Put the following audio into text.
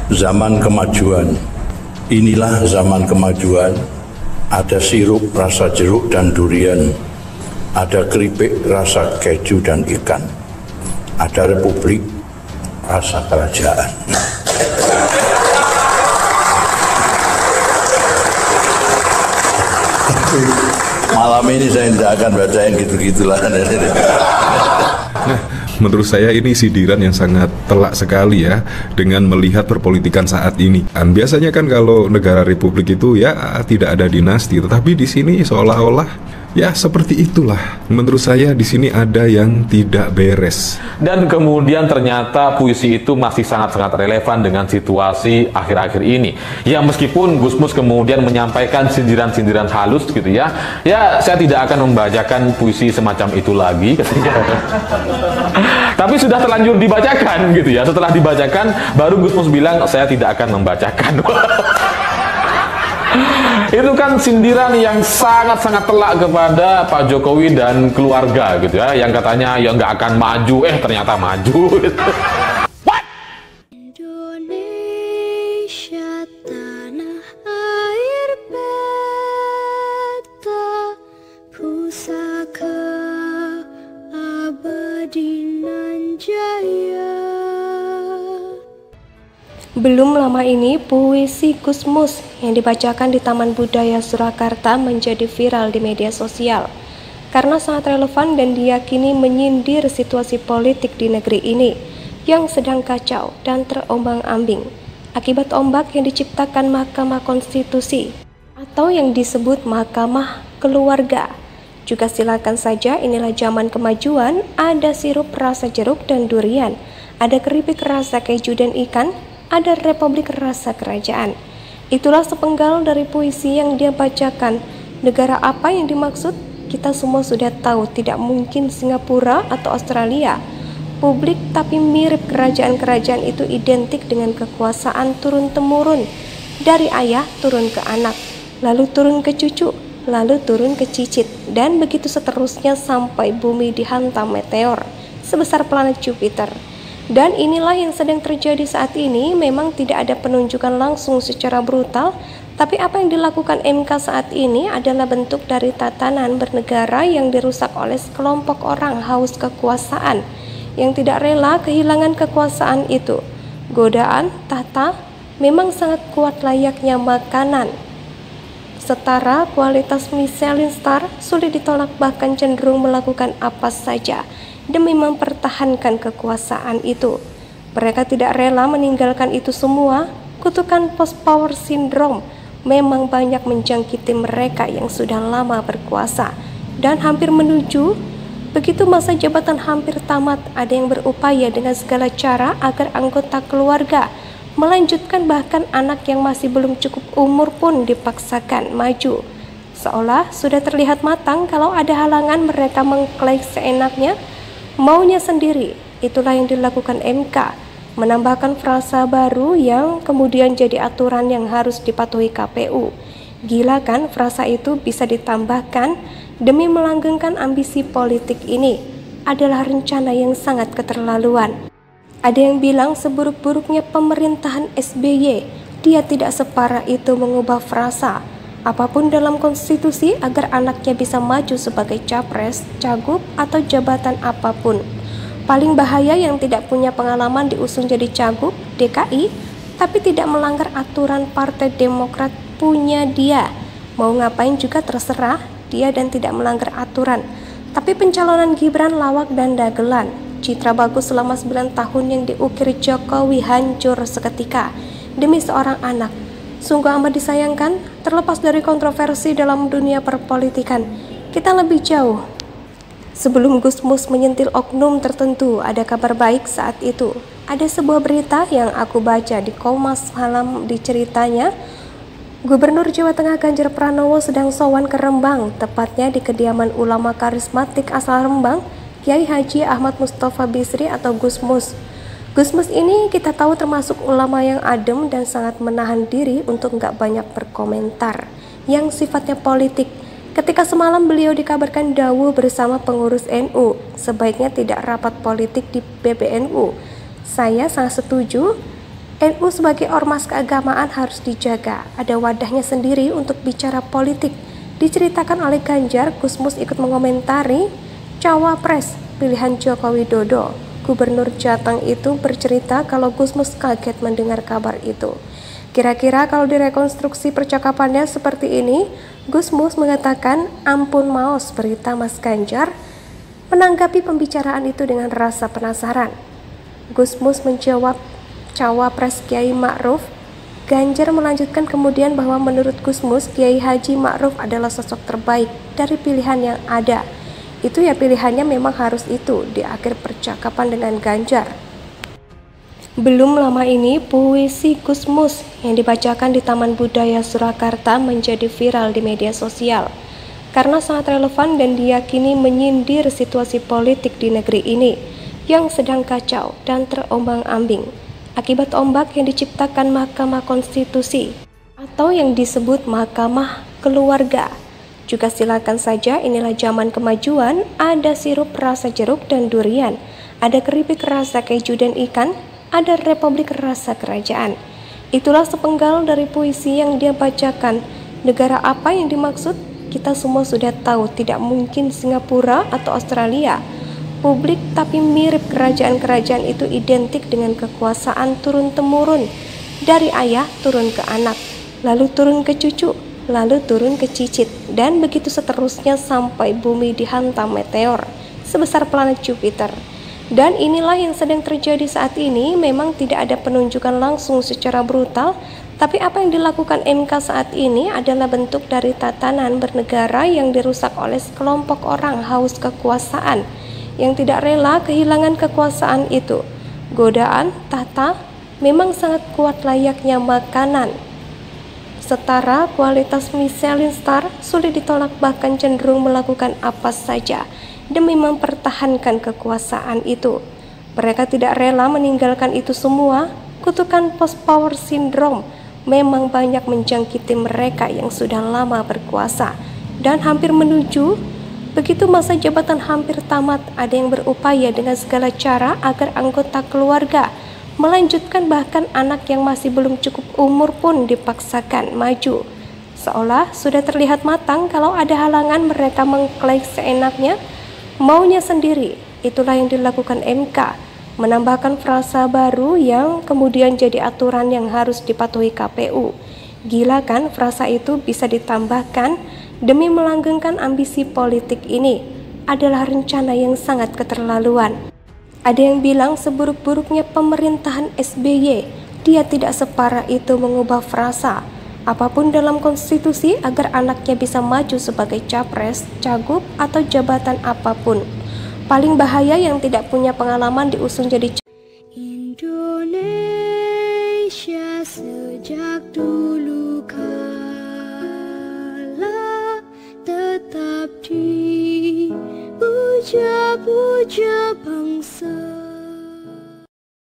Zaman kemajuan. Inilah zaman kemajuan. Ada sirup rasa jeruk dan durian. Ada keripik rasa keju dan ikan. Ada republik rasa kerajaan. Malam ini saya tidak akan bacain gitu-gitulah. Nah, menurut saya ini sindiran yang sangat telak sekali ya dengan melihat perpolitikan saat ini. Dan biasanya kan kalau negara republik itu ya tidak ada dinasti, tetapi di sini seolah-olah ya seperti itulah. Menurut saya di sini ada yang tidak beres. Dan kemudian ternyata puisi itu masih sangat-sangat relevan dengan situasi akhir-akhir ini. Ya meskipun Gusmus kemudian menyampaikan sindiran-sindiran halus gitu ya. Ya saya tidak akan membacakan puisi semacam itu lagi ketika tapi sudah terlanjur dibacakan gitu ya. Setelah dibacakan baru Gusmus bilang saya tidak akan membacakan. Itu kan sindiran yang sangat-sangat telak kepada Pak Jokowi dan keluarga gitu ya, yang katanya ya nggak akan maju, ternyata maju gitu. What? Indonesia tanah air beta, pusaka abadi nan jaya. Belum lama ini, puisi Gusmus yang dibacakan di Taman Budaya Surakarta menjadi viral di media sosial karena sangat relevan dan diyakini menyindir situasi politik di negeri ini yang sedang kacau dan terombang-ambing akibat ombak yang diciptakan Mahkamah Konstitusi atau yang disebut Mahkamah Keluarga. Juga silakan saja, inilah zaman kemajuan, ada sirup rasa jeruk dan durian, ada keripik rasa keju dan ikan, ada republik rasa kerajaan. Itulah sepenggal dari puisi yang dia bacakan. Negara apa yang dimaksud? Kita semua sudah tahu, tidak mungkin Singapura atau Australia. Publik tapi mirip kerajaan-kerajaan itu identik dengan kekuasaan turun-temurun. Dari ayah turun ke anak, lalu turun ke cucu, lalu turun ke cicit, dan begitu seterusnya sampai bumi dihantam meteor sebesar planet Jupiter. Dan inilah yang sedang terjadi saat ini. Memang tidak ada penunjukan langsung secara brutal, tapi apa yang dilakukan MK saat ini adalah bentuk dari tatanan bernegara yang dirusak oleh sekelompok orang haus kekuasaan yang tidak rela kehilangan kekuasaan itu. Godaan tahta memang sangat kuat layaknya makanan. Setara kualitas Michelin star sulit ditolak, bahkan cenderung melakukan apa saja demi mempertahankan kekuasaan itu. Mereka tidak rela meninggalkan itu semua. Kutukan post-power syndrome memang banyak menjangkiti mereka yang sudah lama berkuasa dan hampir menuju. Begitu masa jabatan hampir tamat, ada yang berupaya dengan segala cara agar anggota keluarga melanjutkan, bahkan anak yang masih belum cukup umur pun dipaksakan maju. Seolah sudah terlihat matang, kalau ada halangan mereka mengklaim seenaknya, maunya sendiri. Itulah yang dilakukan MK, menambahkan frasa baru yang kemudian jadi aturan yang harus dipatuhi KPU. Gila kan frasa itu bisa ditambahkan demi melanggengkan ambisi politik ini? Adalah rencana yang sangat keterlaluan. Ada yang bilang seburuk-buruknya pemerintahan SBY, dia tidak separah itu mengubah frasa apapun dalam konstitusi agar anaknya bisa maju sebagai capres, cagup, atau jabatan apapun. Paling bahaya yang tidak punya pengalaman diusung jadi cagup DKI, tapi tidak melanggar aturan Partai Demokrat punya dia. Mau ngapain juga terserah dia dan tidak melanggar aturan. Tapi pencalonan Gibran lawak dan dagelan. Citra bagus selama 9 tahun yang diukir Jokowi hancur seketika demi seorang anak. Sungguh amat disayangkan. Terlepas dari kontroversi dalam dunia perpolitikan, kita lebih jauh. Sebelum Gusmus menyentil oknum tertentu, ada kabar baik saat itu. Ada sebuah berita yang aku baca di Kompas Malam, di ceritanya Gubernur Jawa Tengah Ganjar Pranowo sedang sowan ke Rembang, tepatnya di kediaman ulama karismatik asal Rembang, Kiai Haji Ahmad Mustafa Bisri atau Gusmus. Gusmus ini kita tahu termasuk ulama yang adem dan sangat menahan diri untuk nggak banyak berkomentar yang sifatnya politik. Ketika semalam beliau dikabarkan dawuh bersama pengurus NU, sebaiknya tidak rapat politik di PBNU. Saya sangat setuju. NU sebagai ormas keagamaan harus dijaga, ada wadahnya sendiri untuk bicara politik. Diceritakan oleh Ganjar, Gusmus ikut mengomentari cawapres pilihan Joko Widodo. Gubernur Jateng itu bercerita kalau Gusmus kaget mendengar kabar itu. Kira-kira kalau direkonstruksi percakapannya seperti ini, Gusmus mengatakan, ampun maos berita Mas Ganjar, menanggapi pembicaraan itu dengan rasa penasaran. Gusmus menjawab cawapres Kiai Ma'ruf. Ganjar melanjutkan kemudian bahwa menurut Gusmus, Kiai Haji Ma'ruf adalah sosok terbaik dari pilihan yang ada. Itu ya pilihannya memang harus itu, di akhir percakapan dengan Ganjar. Belum lama ini, puisi Gusmus yang dibacakan di Taman Budaya Surakarta menjadi viral di media sosial karena sangat relevan dan diyakini menyindir situasi politik di negeri ini yang sedang kacau dan terombang-ambing akibat ombak yang diciptakan Mahkamah Konstitusi atau yang disebut Mahkamah Keluarga. Juga silakan saja, inilah zaman kemajuan, ada sirup rasa jeruk dan durian, ada keripik rasa keju dan ikan, ada republik rasa kerajaan. Itulah sepenggal dari puisi yang dia bacakan. Negara apa yang dimaksud? Kita semua sudah tahu, tidak mungkin Singapura atau Australia. Publik tapi mirip kerajaan-kerajaan itu identik dengan kekuasaan turun-temurun, dari ayah turun ke anak, lalu turun ke cucu, lalu turun ke cicit, dan begitu seterusnya sampai bumi dihantam meteor sebesar planet Jupiter. Dan inilah yang sedang terjadi saat ini. Memang tidak ada penunjukan langsung secara brutal, tapi apa yang dilakukan MK saat ini adalah bentuk dari tatanan bernegara yang dirusak oleh sekelompok orang haus kekuasaan yang tidak rela kehilangan kekuasaan itu. Godaan tahta memang sangat kuat layaknya makanan. Setara kualitas Michelin star sulit ditolak, bahkan cenderung melakukan apa saja demi mempertahankan kekuasaan itu. Mereka tidak rela meninggalkan itu semua. Kutukan post-power syndrome memang banyak menjangkiti mereka yang sudah lama berkuasa dan hampir menuju. Begitu masa jabatan hampir tamat, ada yang berupaya dengan segala cara agar anggota keluarga melanjutkan, bahkan anak yang masih belum cukup umur pun dipaksakan maju. Seolah sudah terlihat matang, kalau ada halangan mereka mengklaim seenaknya, maunya sendiri. Itulah yang dilakukan MK, menambahkan frasa baru yang kemudian jadi aturan yang harus dipatuhi KPU. Gila kan frasa itu bisa ditambahkan demi melanggengkan ambisi politik ini adalah rencana yang sangat keterlaluan. Ada yang bilang seburuk-buruknya pemerintahan SBY, dia tidak separah itu mengubah frasa apapun dalam konstitusi agar anaknya bisa maju sebagai capres, cagup, atau jabatan apapun. Paling bahaya yang tidak punya pengalaman diusung jadi Indonesia sejak dulu kala tetap dipuja-puja bangsa.